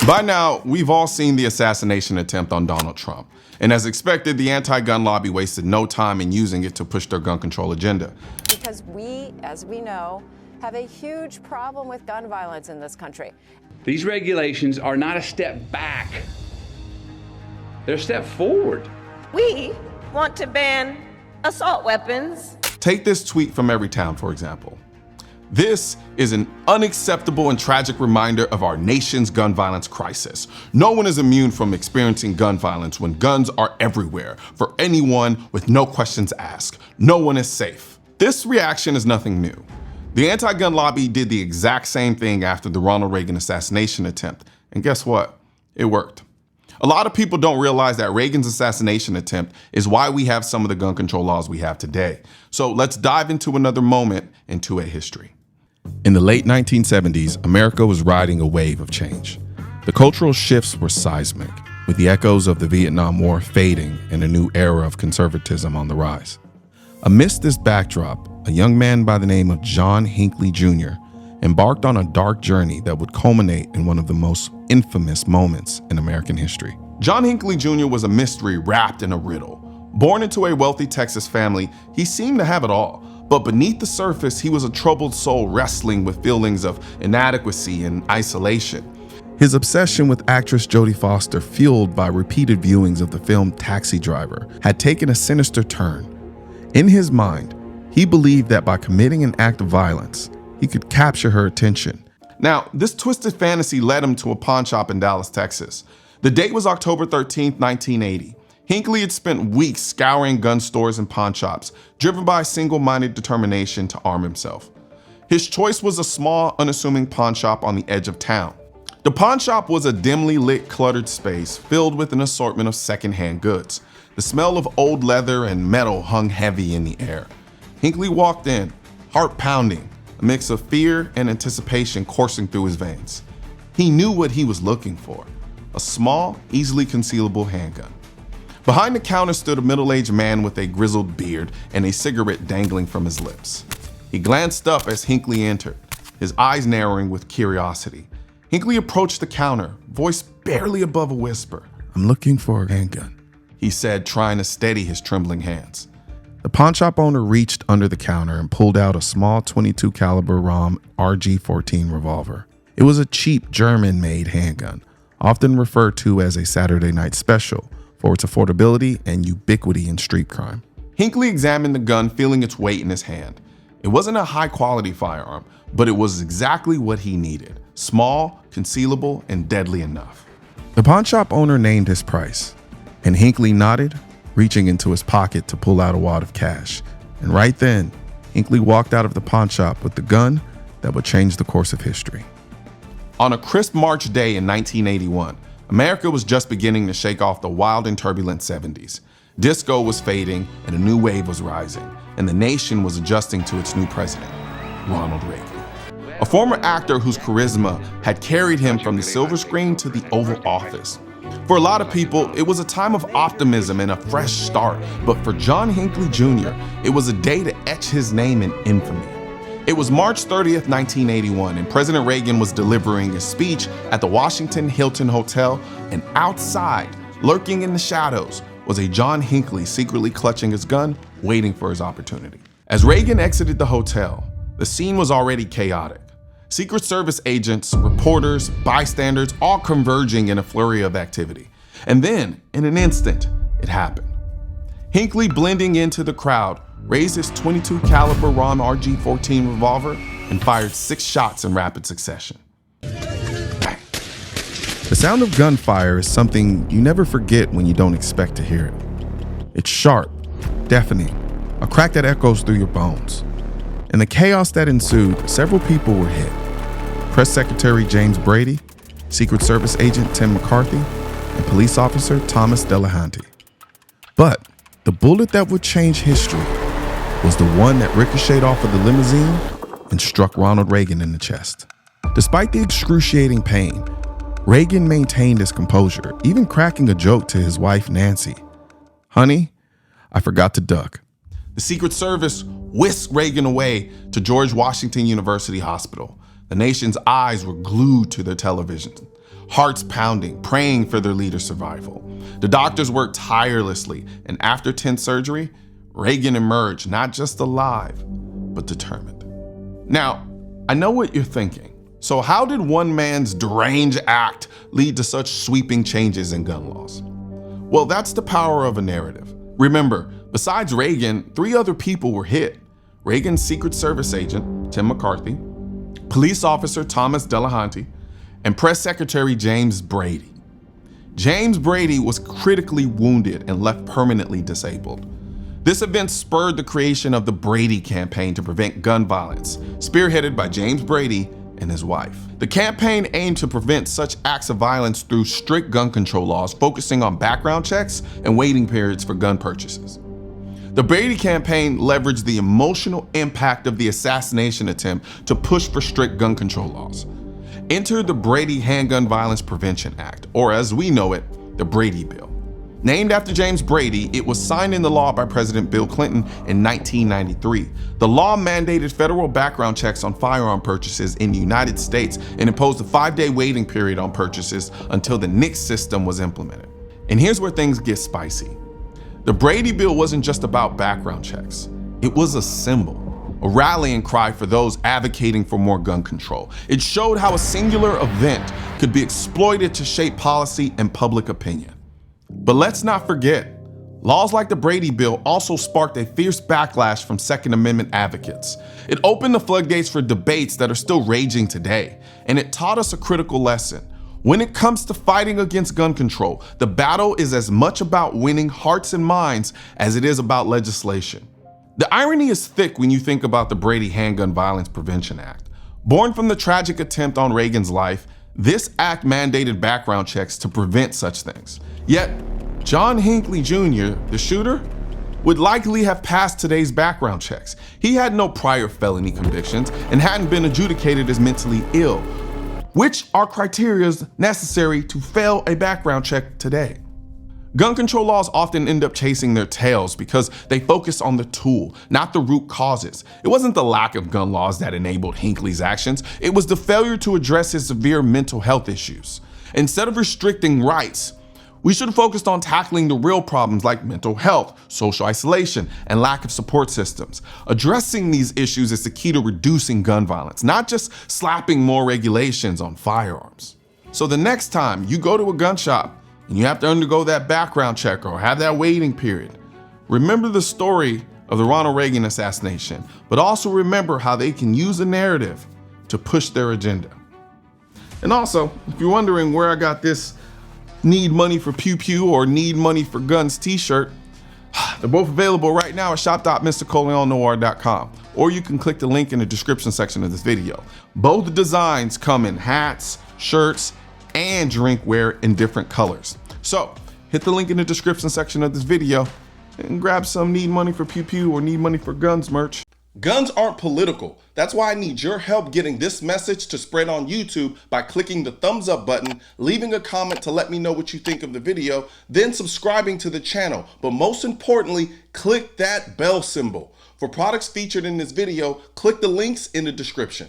By now, we've all seen the assassination attempt on Donald Trump. And as expected, the anti-gun lobby wasted no time in using it to push their gun control agenda. Because we, as we know, have a huge problem with gun violence in this country. These regulations are not a step back. They're a step forward. We want to ban assault weapons. Take this tweet from Everytown, for example. This is an unacceptable and tragic reminder of our nation's gun violence crisis. No one is immune from experiencing gun violence when guns are everywhere, for anyone with no questions asked. No one is safe. This reaction is nothing new. The anti-gun lobby did the exact same thing after the Ronald Reagan assassination attempt, and guess what? It worked. A lot of people don't realize that Reagan's assassination attempt is why we have some of the gun control laws we have today. So let's dive into another moment into a history. In the late 1970s, America was riding a wave of change. The cultural shifts were seismic, with the echoes of the Vietnam War fading and a new era of conservatism on the rise. Amidst this backdrop, a young man by the name of John Hinckley Jr. embarked on a dark journey that would culminate in one of the most infamous moments in American history. John Hinckley Jr. was a mystery wrapped in a riddle. Born into a wealthy Texas family, he seemed to have it all. But beneath the surface, he was a troubled soul wrestling with feelings of inadequacy and isolation. His obsession with actress Jodie Foster, fueled by repeated viewings of the film Taxi Driver, had taken a sinister turn. In his mind, he believed that by committing an act of violence, he could capture her attention. Now, this twisted fantasy led him to a pawn shop in Dallas, Texas. The date was October 13, 1980. Hinckley had spent weeks scouring gun stores and pawn shops, driven by a single-minded determination to arm himself. His choice was a small, unassuming pawn shop on the edge of town. The pawn shop was a dimly lit, cluttered space filled with an assortment of secondhand goods. The smell of old leather and metal hung heavy in the air. Hinckley walked in, heart pounding, a mix of fear and anticipation coursing through his veins. He knew what he was looking for, a small, easily concealable handgun. Behind the counter stood a middle-aged man with a grizzled beard and a cigarette dangling from his lips. He glanced up as Hinckley entered, his eyes narrowing with curiosity. Hinckley approached the counter, voice barely above a whisper. "I'm looking for a handgun," he said, trying to steady his trembling hands. The pawn shop owner reached under the counter and pulled out a small .22 caliber ROM RG-14 revolver. It was a cheap German-made handgun, often referred to as a Saturday night special, for its affordability and ubiquity in street crime. Hinckley examined the gun, feeling its weight in his hand. It wasn't a high-quality firearm, but it was exactly what he needed: small, concealable, and deadly enough. The pawn shop owner named his price, and Hinckley nodded, reaching into his pocket to pull out a wad of cash. And right then, Hinckley walked out of the pawn shop with the gun that would change the course of history. On a crisp March day in 1981, America was just beginning to shake off the wild and turbulent 70s. Disco was fading and a new wave was rising, and the nation was adjusting to its new president, Ronald Reagan. A former actor whose charisma had carried him from the silver screen to the Oval Office. For a lot of people, it was a time of optimism and a fresh start, but for John Hinckley Jr., it was a day to etch his name in infamy. It was March 30th, 1981, and President Reagan was delivering a speech at the Washington Hilton Hotel, and outside, lurking in the shadows, was a John Hinckley secretly clutching his gun, waiting for his opportunity. As Reagan exited the hotel, the scene was already chaotic. Secret Service agents, reporters, bystanders, all converging in a flurry of activity. And then, in an instant, it happened. Hinckley, blending into the crowd, raised his .22 caliber ROM RG-14 revolver and fired 6 shots in rapid succession. Bang. The sound of gunfire is something you never forget when you don't expect to hear it. It's sharp, deafening, a crack that echoes through your bones. In the chaos that ensued, several people were hit. Press Secretary James Brady, Secret Service agent Tim McCarthy, and police officer Thomas Delahanty. But the bullet that would change history was the one that ricocheted off of the limousine and struck Ronald Reagan in the chest. Despite the excruciating pain, Reagan maintained his composure, even cracking a joke to his wife, Nancy. "Honey, I forgot to duck." The Secret Service whisked Reagan away to George Washington University Hospital. The nation's eyes were glued to their televisions. hearts pounding, praying for their leader's survival. The doctors worked tirelessly, and after 10th surgery, Reagan emerged not just alive, but determined. Now, I know what you're thinking. So how did one man's deranged act lead to such sweeping changes in gun laws? Well, that's the power of a narrative. Remember, besides Reagan, 3 other people were hit. Reagan's Secret Service agent, Tim McCarthy, police officer Thomas Delahanty, and press secretary James Brady. James Brady was critically wounded and left permanently disabled. This event spurred the creation of the Brady Campaign to prevent gun violence, spearheaded by James Brady and his wife. The campaign aimed to prevent such acts of violence through strict gun control laws, focusing on background checks and waiting periods for gun purchases. The Brady campaign leveraged the emotional impact of the assassination attempt to push for strict gun control laws. Enter the Brady Handgun Violence Prevention Act, or as we know it, the Brady Bill. Named after James Brady, it was signed into law by President Bill Clinton in 1993. The law mandated federal background checks on firearm purchases in the United States and imposed a 5-day waiting period on purchases until the NICS system was implemented. And here's where things get spicy. The Brady Bill wasn't just about background checks. It was a symbol, a rallying cry for those advocating for more gun control. It showed how a singular event could be exploited to shape policy and public opinion. But let's not forget, laws like the Brady Bill also sparked a fierce backlash from Second Amendment advocates. It opened the floodgates for debates that are still raging today, and it taught us a critical lesson. When it comes to fighting against gun control, the battle is as much about winning hearts and minds as it is about legislation. The irony is thick when you think about the Brady Handgun Violence Prevention Act. Born from the tragic attempt on Reagan's life, this act mandated background checks to prevent such things. Yet, John Hinckley Jr., the shooter, would likely have passed today's background checks. He had no prior felony convictions and hadn't been adjudicated as mentally ill, which are criteria necessary to fail a background check today. Gun control laws often end up chasing their tails because they focus on the tool, not the root causes. It wasn't the lack of gun laws that enabled Hinckley's actions, it was the failure to address his severe mental health issues. Instead of restricting rights, we should have focused on tackling the real problems like mental health, social isolation, and lack of support systems. Addressing these issues is the key to reducing gun violence, not just slapping more regulations on firearms. So the next time you go to a gun shop and you have to undergo that background check or have that waiting period, remember the story of the Ronald Reagan assassination, but also remember how they can use a narrative to push their agenda. And also, if you're wondering where I got this Need Money for Pew Pew or Need Money for Guns t-shirt, they're both available right now at shop.mrcolionnoir.com, or you can click the link in the description section of this video. Both designs come in hats, shirts, and drinkware in different colors. So hit the link in the description section of this video and grab some Need Money for Pew Pew or Need Money for Guns merch. Guns aren't political. That's why I need your help getting this message to spread on YouTube by clicking the thumbs up button, leaving a comment to let me know what you think of the video, then subscribing to the channel. But most importantly, click that bell symbol. For products featured in this video, click the links in the description.